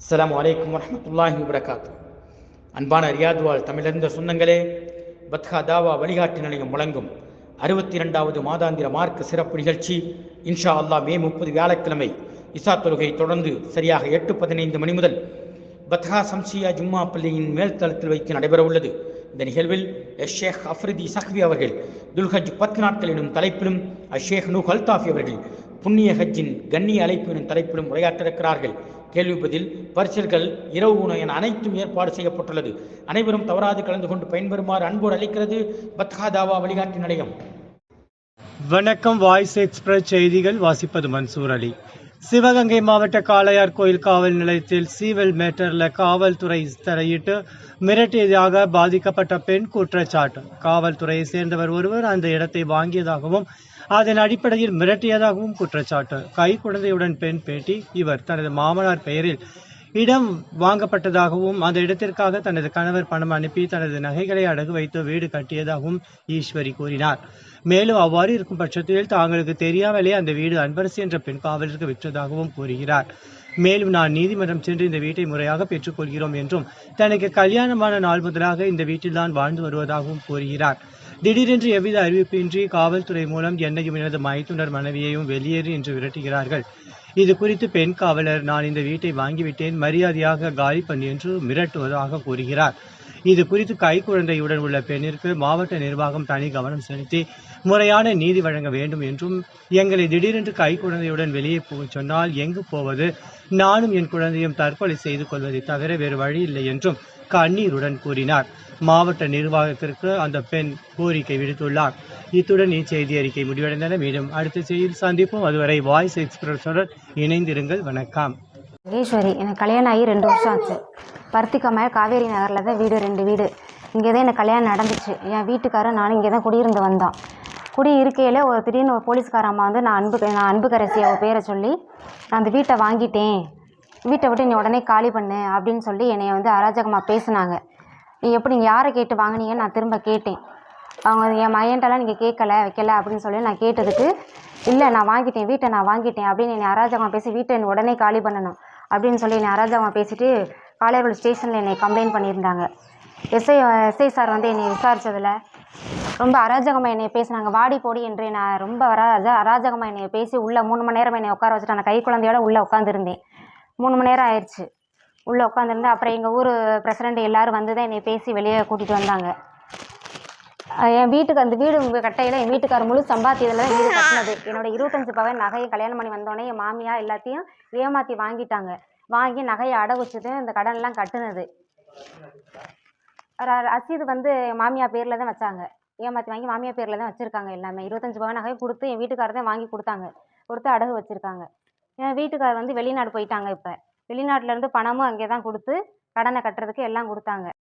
அஸ்ஸலாமு அலைக்கும் வரஹ்மத்துல்லாஹி வபரகாத்துஹு. அன்பான ரியாத் வாழ் தமிழறிந்த சொந்தங்களே, பத்ஹா தாவா வழிகாட்டு நிலையம் வழங்கும் 62வது மாதாந்திர மார்க்க சிறப்பு நிகழ்ச்சி இன்ஷா அல்லாஹ் மே 30 வியாழக்கிழமை இசா தொழுகை தொடர்ந்து சரியாக 8:15 மணி முதல் பத்ஹா சம்சியா ஜும்மா பள்ளியின் மேல்தளத்தில் வைத்து நடைபெற உள்ளது. இந்த நிகழ்வில் ஷேக் அஃப்ரிதி சஹ்வி அவர்கள் துல்ஹஜ் 10 நாட்கள் எனும் தலைப்பிலும், ஷேக் நூஹ் அல்தாஃபி அவர்கள் புண்ணிய ஹஜ்ஜின் கண்ணிய அழைப்பு எனும் தலைப்பிலும் உரையாற்ற இருக்கிறார்கள். கேள்வி பதில், பரிசல்கள், இரவு உணவு என அனைத்தும் ஏற்பாடு செய்யப்பட்டுள்ளது. அனைவரும் தவறாது கலந்து கொண்டு பயன்பெறுமாறு அன்போடு அளிக்கிறது பத்ஹா தாவா வழிகாட்டு நிலையம். வணக்கம். வாய்ஸ் எக்ஸ்பிரஸ் செய்திகள் வாசிப்பது மன்சூர் அலி. சிவகங்கை மாவட்ட காளையார் கோயில் காவல் நிலையத்தில் சீவல் மேட்டர்ல காவல்துறை தலையிட்டு மிரட்டியதாக பாதிக்கப்பட்ட பெண் குற்றச்சாட்டு. காவல்துறையை சேர்ந்தவர் ஒருவர் அந்த இடத்தை வாங்கியதாகவும் அதன் அடிப்படையில் மிரட்டியதாகவும் குற்றச்சாட்டு. கை குழந்தையுடன் பெண் பேட்டி. இவர் தனது மாமனார் பெயரில் இடம் வாங்கப்பட்டதாகவும் அந்த இடத்திற்காக தனது கணவர் பணம் அனுப்பி தனது நகைகளை அடகு வைத்து வீடு கட்டியதாகவும் ஈஸ்வரி கூறினார். மேலும் அவ்வாறு இருக்கும் பட்சத்தில் தாங்களுக்கு தெரியாமலே அந்த வீடு அன்பரசி என்ற பெண் காவலருக்கு விற்றதாகவும் கூறுகிறார். மேலும் நான் நீதிமன்றம் சென்று இந்த வீட்டை முறையாக பெற்றுக்கொள்கிறோம் என்றும் தனக்கு கல்யாணமான நாள் முதலாக இந்த வீட்டில்தான் வாழ்ந்து வருவதாகவும் கூறுகிறார். திடீரென்று எவ்வித அறிவிப்பின்றி காவல்துறை மூலம் என்னையும் எனது மைத்துனர் மனைவியையும் வெளியேறு என்று விரட்டுகிறார்கள். இது குறித்து பெண் காவலர், நான் இந்த வீட்டை வாங்கிவிட்டேன், மரியாதையாக காலி பண்ணி என்று மிரட்டுவதாக கூறுகிறார். இது குறித்து கை குழந்தையுடன் உள்ள பெண்ணிற்கு மாவட்ட நிர்வாகம் தனி கவனம் செலுத்தி முறையான நீதி வழங்க வேண்டும் என்றும், எங்களை திடீரென்று கை குழந்தையுடன் வெளியே போக சொன்னால் எங்கு போவது, நானும் என் குழந்தையும் தற்கொலை செய்து கொள்வதை தவிர வேறு வழி இல்லை என்றும் கண்ணீருடன் கூறினார். மாவட்ட நிர்வாகத்திற்கு அந்த பெண் கோரிக்கை விடுத்துள்ளார். இத்துடன் இச்செய்தி அறிக்கை முடிவடைந்தன. மீண்டும் அடுத்த செய்தியில் சந்திப்போம். அதுவரை வாய்ஸ் எக்ஸ்பிரஸுடன் இணைந்திருங்கள். வணக்கம். ஈஸ்வரி, எனக்கு கல்யாணம் ஆகி 2 வருஷம் ஆச்சு. பருத்திக்கம்மா காவேரி நகரில் தான் வீடு, 2 வீடு. இங்கே தான் எனக்கு கல்யாணம் நடந்துச்சு. என் வீட்டுக்காரன் நானும் இங்கே தான் குடியிருந்து வந்தோம். குடி இருக்கையில் திடீர்னு ஒரு போலீஸ்கார அம்மா வந்து நான் அன்புக்கரசி அவள் பேரை சொல்லி, நான் அந்த வீட்டை வாங்கிட்டேன், வீட்டை விட்டு நீ உடனே காலி பண்ணு அப்படின்னு சொல்லி என்னை வந்து அராஜகமாக பேசுனாங்க. நீ எப்படி, நீங்கள் யாரை கேட்டு வாங்கினீங்கன்னு நான் திரும்ப கேட்டேன். அவங்க என் மையன்ட்டெல்லாம் நீங்கள் கேட்கல வைக்கல அப்படின்னு சொல்லி நான் கேட்டதுக்கு, இல்லை நான் வாங்கிட்டேன், வீட்டை நான் வாங்கிட்டேன் அப்படின்னு என்னை அராஜகமாக பேசி வீட்டை உடனே காலி பண்ணணும் அப்படின்னு சொல்லி என்னை அராஜகமாக பேசிட்டு காளையார்கோவில் ஸ்டேஷனில் என்னை கம்ப்ளைண்ட் பண்ணியிருந்தாங்க. எஸ்ஐ சார் வந்து என்னை விசாரித்ததில் ரொம்ப அராஜகமாக என்னை பேசினாங்க. வாடி போடி என்று நான் ரொம்ப அராஜகமாக என்னை பேசி உள்ளே 3 மணி நேரம் என்னை உட்கார வச்சுட்டு, நான் கை குழந்தையோட உள்ளே உட்காந்துருந்தேன். 3 மணி நேரம் ஆயிடுச்சு உள்ளே உட்காந்துருந்தேன். அப்புறம் எங்கள் ஊர் பிரசிடெண்ட் எல்லோரும் வந்து தான் என்னை பேசி வெளியே கூட்டிகிட்டு வந்தாங்க. என் வீட்டுக்கு அந்த வீடு கட்டையில் என் வீட்டுக்கார முழு சம்பாத்தியத்தில் தான் வீடு கட்டினது. என்னோட 25 பவன் நகையை கல்யாணம் பண்ணி வந்தோடனே என் மாமியா எல்லாத்தையும் ஏமாற்றி வாங்கிட்டாங்க. வாங்கி நகையை அடகு வச்சுட்டு இந்த கடன்லாம் கட்டுனது. ரசீது வந்து மாமியா பேரில் தான் வச்சாங்க. ஏமாற்றி வாங்கி மாமியா பேரில் தான் வச்சுருக்காங்க. எல்லாமே 25 பவன் நகையை கொடுத்து என் வீட்டுக்காரர் தான் வாங்கி கொடுத்து அடகு வச்சுருக்காங்க. என் வீட்டுக்காரர் வந்து வெளிநாடு போயிட்டாங்க. இப்போ வெளிநாட்டிலேருந்து பணமும் அங்கே தான் கொடுத்து கடனை கட்டுறதுக்கு எல்லாம் கொடுத்தாங்க.